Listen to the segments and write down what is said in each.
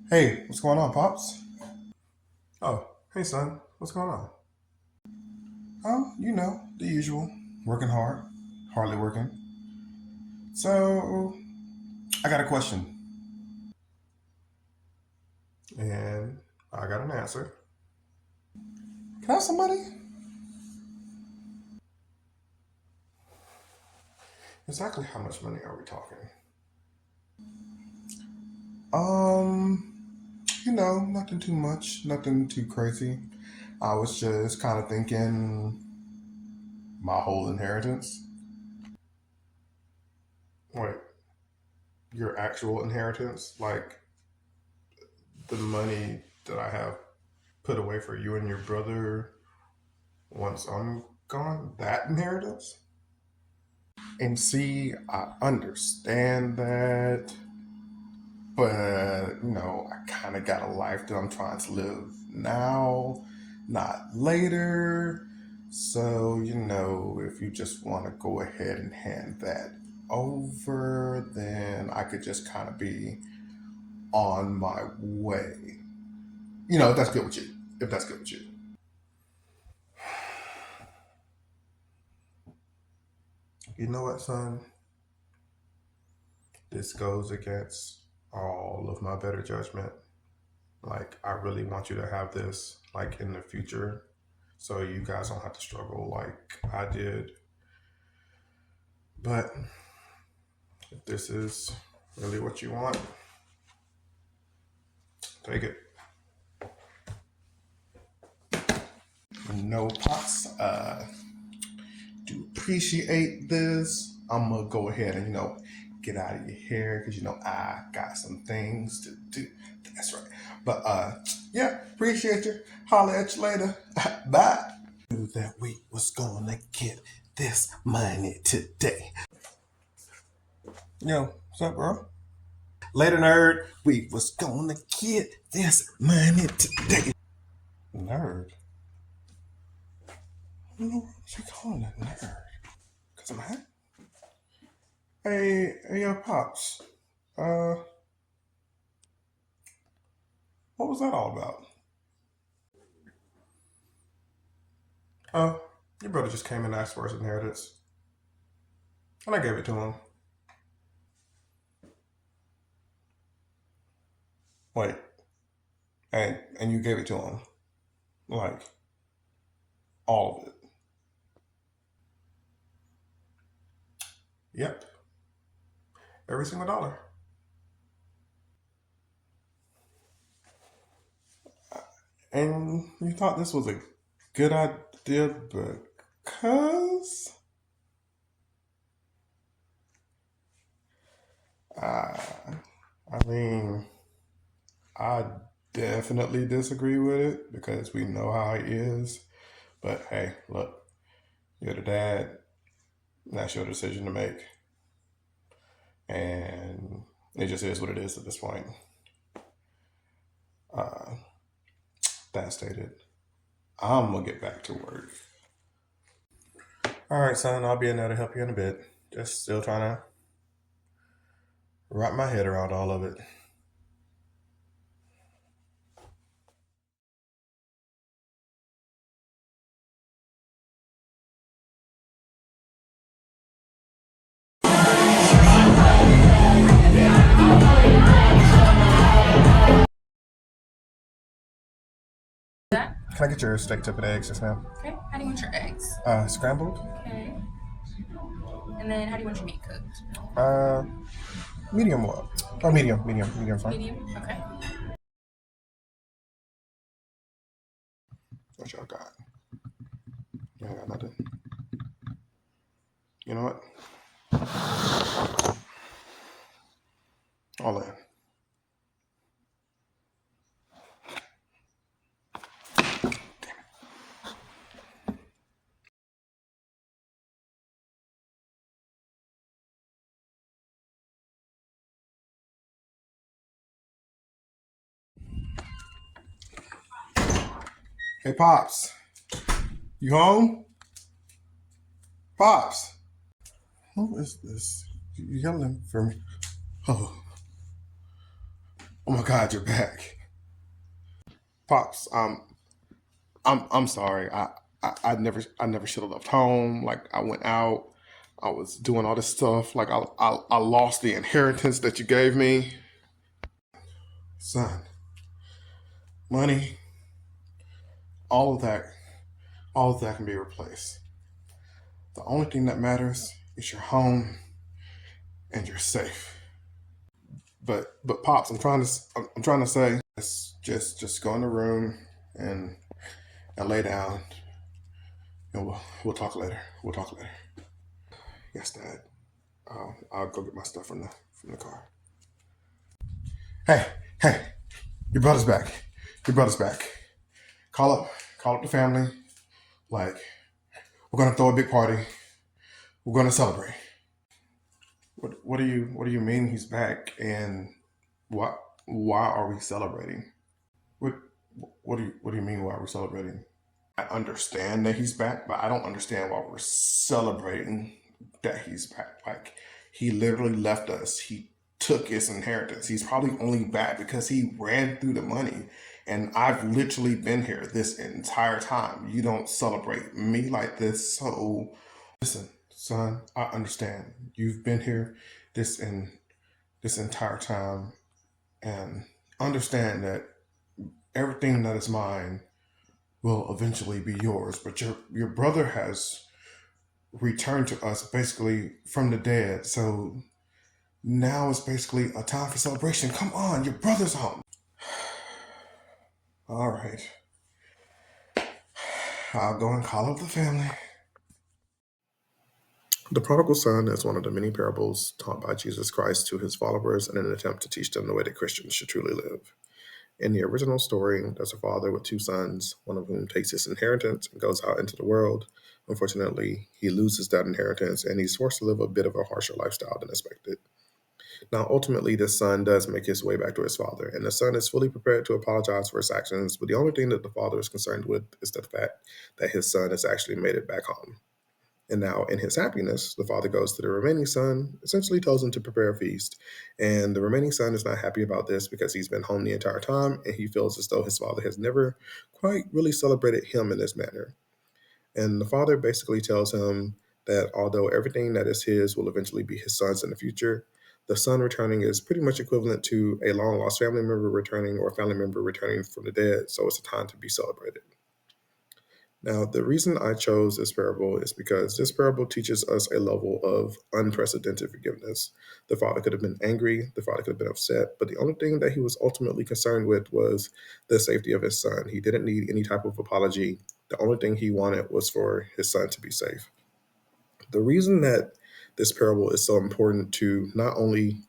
Hey, what's going on, Pops? Oh, hey, son. What's going on? Oh, the usual. Working hard, hardly working. So, I got a question, and I got an answer. Can I have some money? Exactly how much money are we talking? Um, nothing too much, nothing too crazy. I was just kind of thinking my whole inheritance. Wait, your actual inheritance? Like the money that I have put away for you and your brother once I'm gone? That inheritance? And see, I understand that, but I kind of got a life that I'm trying to live now, not later. So, if you just want to go ahead and hand that over, then I could just kind of be on my way. If that's good with you. If that's good with you. You know what, son? This goes against all of my better judgment. Like, I really want you to have this, like, in the future, so you guys don't have to struggle like I did. But if this is really what you want, take it. No pots. Do appreciate this. I'm gonna go ahead and get out of your hair because I got some things to do. That's right. But yeah, appreciate you. Holler at you later. Bye. Knew that we was gonna get this money today. Yo, what's up, bro? Later, nerd. We was gonna get this money today. Nerd? Who the world is he calling a nerd? Cause I'm happy. Hey, yo, pops. Uh, what was that all about? Uh, your brother just came and asked for his inheritance, and I gave it to him. Wait, and you gave it to him, like all of it. Yep, every single dollar. And you thought this was a good idea because uh, I mean, I definitely disagree with it because we know how he is. But hey, look, you're the dad. That's your decision to make. And it just is what it is at this point. Uh, that stated, I'm going to get back to work. All right, son, I'll be in there to help you in a bit. Just still trying to wrap my head around all of it. That? Can I get your steak tip and eggs, just now? Okay. How do you want your eggs? Scrambled? Okay. And then how do you want your meat cooked? Uh, medium well. Or medium fine. Medium? Okay. What y'all got? You ain't got nothing. You know what? All in. Hey, Pops. You home? Pops. Who is this? You yelling for me? Oh. Oh my God, you're back, pops. I'm sorry. I never should have left home. Like I went out. I was doing all this stuff. Like I lost the inheritance that you gave me, son. Money, all of that, all of that can be replaced. The only thing that matters is your home and you're safe. But pops, I'm trying to say, just go in the room and lay down, and we'll talk later. We'll talk later. Yes, Dad. I'll go get my stuff from the car. Hey, hey, your brother's back. Your brother's back. Call up the family. Like we're gonna throw a big party. We're gonna celebrate. What do you mean he's back? And what why are we celebrating? What what do you mean why we're celebrating? I understand that he's back, but I don't understand why we're celebrating that he's back. Like he literally left us. He took his inheritance. He's probably only back because he ran through the money. And I've literally been here this entire time. You don't celebrate me like this. So listen, son, I understand. You've been here this entire time and understand that everything that is mine will eventually be yours. But your brother has returned to us basically from the dead. So now it's basically a time for celebration. Come on, your brother's home. All right. I'll go and call up the family. The prodigal son is one of the many parables taught by Jesus Christ to his followers in an attempt to teach them the way that Christians should truly live. In the original story, there's a father with two sons, one of whom takes his inheritance and goes out into the world. Unfortunately, he loses that inheritance and he's forced to live a bit of a harsher lifestyle than expected. Now, ultimately, the son does make his way back to his father, and the son is fully prepared to apologize for his actions, but the only thing that the father is concerned with is the fact that his son has actually made it back home. And now, in his happiness, the father goes to the remaining son, essentially tells him to prepare a feast. And the remaining son is not happy about this because he's been home the entire time and he feels as though his father has never quite really celebrated him in this manner. And the father basically tells him that although everything that is his will eventually be his son's in the future, the son returning is pretty much equivalent to a long lost family member returning or a family member returning from the dead. So it's a time to be celebrated. Now, the reason I chose this parable is because this parable teaches us a level of unprecedented forgiveness. The father could have been angry, the father could have been upset, but the only thing that he was ultimately concerned with was the safety of his son. He didn't need any type of apology. The only thing he wanted was for his son to be safe. The reason that this parable is so important to not only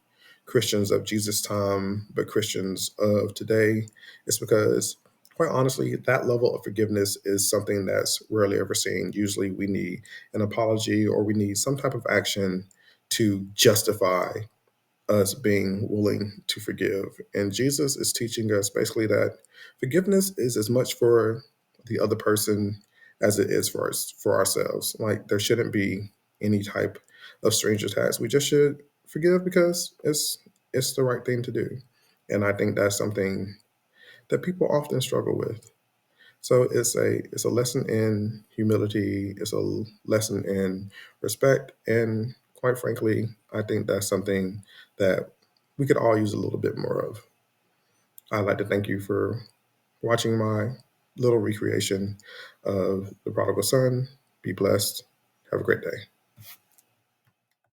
Christians of Jesus' time, but Christians of today is because, quite honestly, that level of forgiveness is something that's rarely ever seen. Usually we need an apology or we need some type of action to justify us being willing to forgive. And Jesus is teaching us basically that forgiveness is as much for the other person as it is for us, for ourselves. Like there shouldn't be any type of strange attacks. We just should forgive because it's the right thing to do. And I think that's something that people often struggle with. So it's a lesson in humility, it's a lesson in respect, and quite frankly, I think that's something that we could all use a little bit more of. I'd like to thank you for watching my little recreation of the prodigal son. Be blessed. Have a great day.